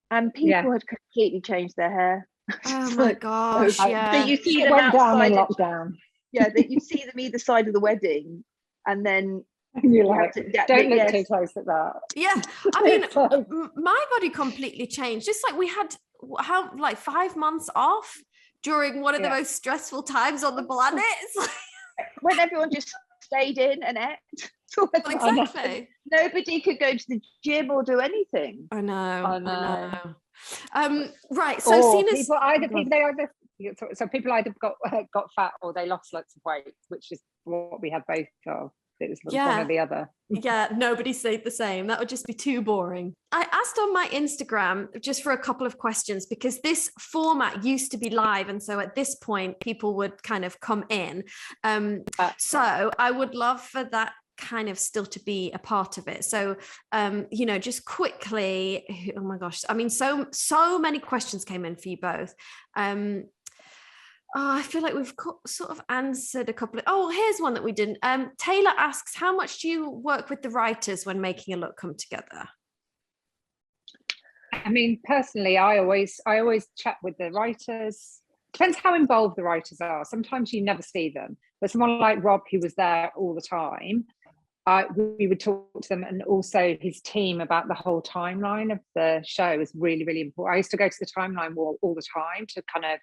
and people had completely changed their hair. Oh my gosh. So you see them outside in lockdown. That you see them either side of the wedding, and then you're like, don't look too close at that. Yeah, I mean, my body completely changed. Just like we had 5 months off during one of the most stressful times on the planet. It's like when everyone just stayed in and ate. Exactly. Nobody could go to the gym or do anything. I know. Right. So people either got fat or they lost lots of weight, which is what we had both of. It was one or the other. Yeah, nobody stayed the same. That would just be too boring. I asked on my Instagram just for a couple of questions, because this format used to be live, and so at this point people would kind of come in. So I would love for that kind of still to be a part of it. So you know, just quickly, oh my gosh, I mean, so many questions came in for you both. I feel like we've sort of answered a couple of, here's one that we didn't. Taylor asks, how much do you work with the writers when making a look come together? I mean, personally, I always chat with the writers. Depends how involved the writers are. Sometimes you never see them, but someone like Rob, who was there all the time, we would talk to them, and also his team, about the whole timeline of the show is really, really important. I used to go to the timeline wall all the time to kind of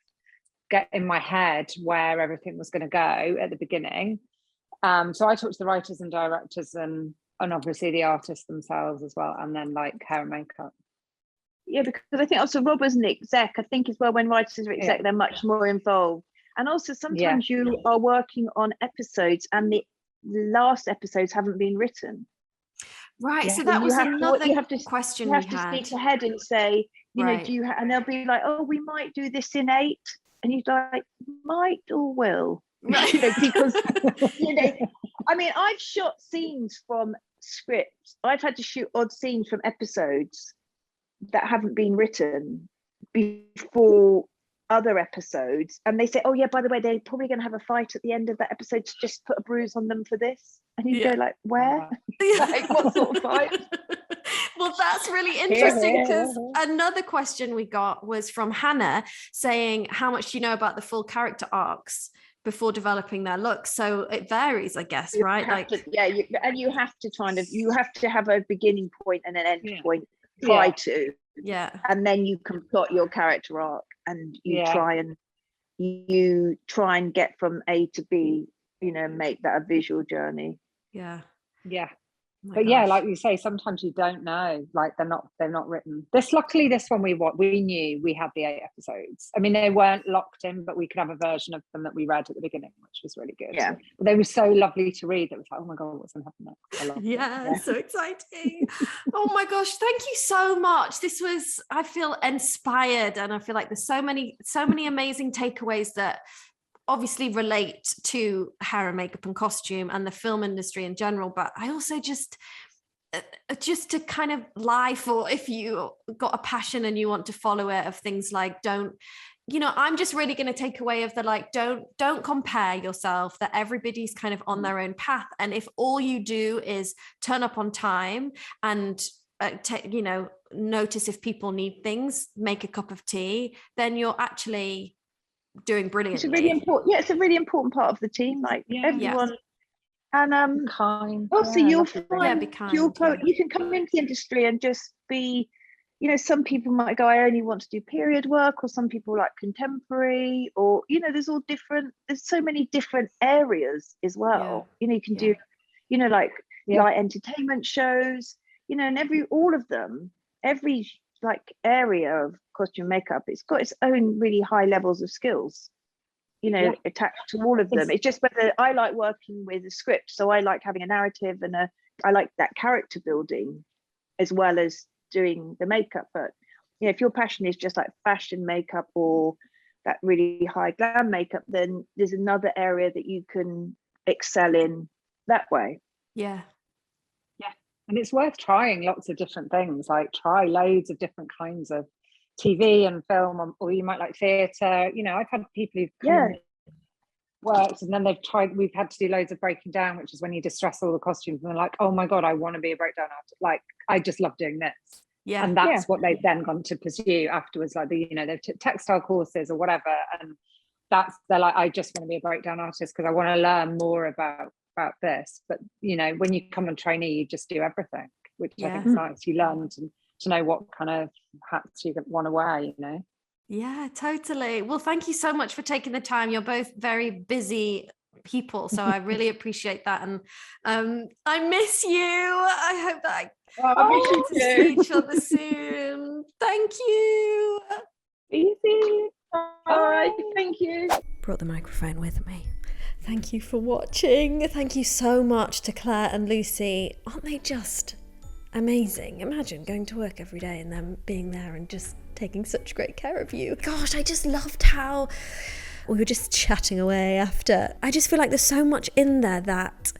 get in my head where everything was going to go at the beginning. So I talked to the writers and directors and obviously the artists themselves as well, and then like hair and makeup. Yeah, because I think also Rob was an exec. I think as well, when writers are exec, they're much more involved. And also sometimes you are working on episodes and the last episodes haven't been written. Right. So that was another question we had. You have to speak ahead and say, you know, do you? And they'll be like, oh, we might do this in 8. And you're like, might or will, right? You know, because you know, I mean, I've shot scenes from scripts. I've had to shoot odd scenes from episodes that haven't been written before other episodes, and they say, oh yeah, by the way, they're probably going to have a fight at the end of that episode, to just put a bruise on them for this. And you go like, where? Like, what sort of fight? Well, that's really interesting, because another question we got was from Hannah saying, how much do you know about the full character arcs before developing their looks? So it varies, I guess, right? You have to have a beginning point and an end point. Try to. Yeah. And then you can plot your character arc, and you try and get from A to B, you know, make that a visual journey. Yeah. But gosh. Like you say, sometimes you don't know, like they're not written. Luckily this one we knew we had the 8 episodes. I mean, they weren't locked in, but we could have a version of them that we read at the beginning, which was really good. Yeah, but they were so lovely to read. It was like, oh my god, what's gonna happen next? I love it. So exciting. Oh my gosh, thank you so much. This was, I feel inspired, and I feel like there's so many amazing takeaways that obviously relate to hair and makeup and costume and the film industry in general, but I also just to kind of lie for, if you got a passion and you want to follow it, of things like, don't, you know, I'm just really going to take away of the, like, don't compare yourself, that everybody's kind of on their own path, and if all you do is turn up on time and you know, notice if people need things, make a cup of tea, then you're actually doing brilliantly. It's a really important, it's a really important part of the team, like everyone. And kind. also you'll find you can come into the industry and just be some people might go, I only want to do period work, or some people like contemporary, or there's so many different areas as well. You can do like light entertainment shows, and all of them, every like area of costume makeup, it's got its own really high levels of skills attached to all of them. It's just whether I like working with a script, so I like having a narrative and I like that character building as well as doing the makeup. But if your passion is just like fashion makeup or that really high glam makeup, then there's another area that you can excel in that way. And it's worth trying lots of different things, like try loads of different kinds of TV and film, or you might like theatre. I've had people who've come and worked, and then we've had to do loads of breaking down, which is when you distress all the costumes and they're like, oh my god, I want to be a breakdown artist, like I just love doing this. And that's what they've then gone to pursue afterwards, like they've textile courses or whatever, and they're like, I just want to be a breakdown artist because I want to learn more about this. But when you come on trainee, you just do everything, which I think is nice. You learn to know what kind of hats you want to wear. Yeah, totally. Well, thank you so much for taking the time. You're both very busy people, so I really appreciate that. And I miss you. I hope that we get to see each other soon. Thank you. Easy. Bye. Thank you. Brought the microphone with me. Thank you for watching. Thank you so much to Claire and Lucy. Aren't they just amazing? Imagine going to work every day and them being there and just taking such great care of you. Gosh, I just loved how we were just chatting away after. I just feel like there's so much in there that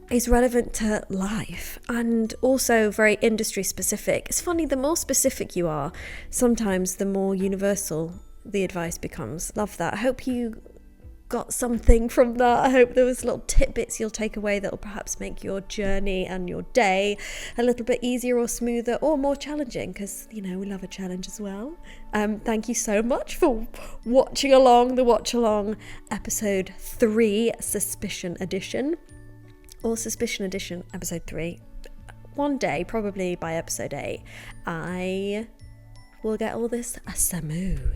is relevant to life and also very industry specific. It's funny, the more specific you are, sometimes the more universal the advice becomes. Love that. I hope you got something from that. I hope there was little tidbits you'll take away that will perhaps make your journey and your day a little bit easier or smoother or more challenging, because we love a challenge as well. Thank you so much for watching along the watch along episode 3 Suspicion Edition, or Suspicion Edition episode 3. One day, probably by episode 8, I will get all this smooth.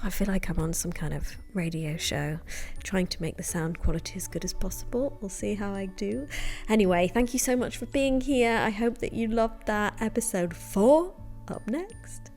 I feel like I'm on some kind of radio show trying to make the sound quality as good as possible. We'll see how I do. Anyway, thank you so much for being here. I hope that you loved that. Episode 4 up next.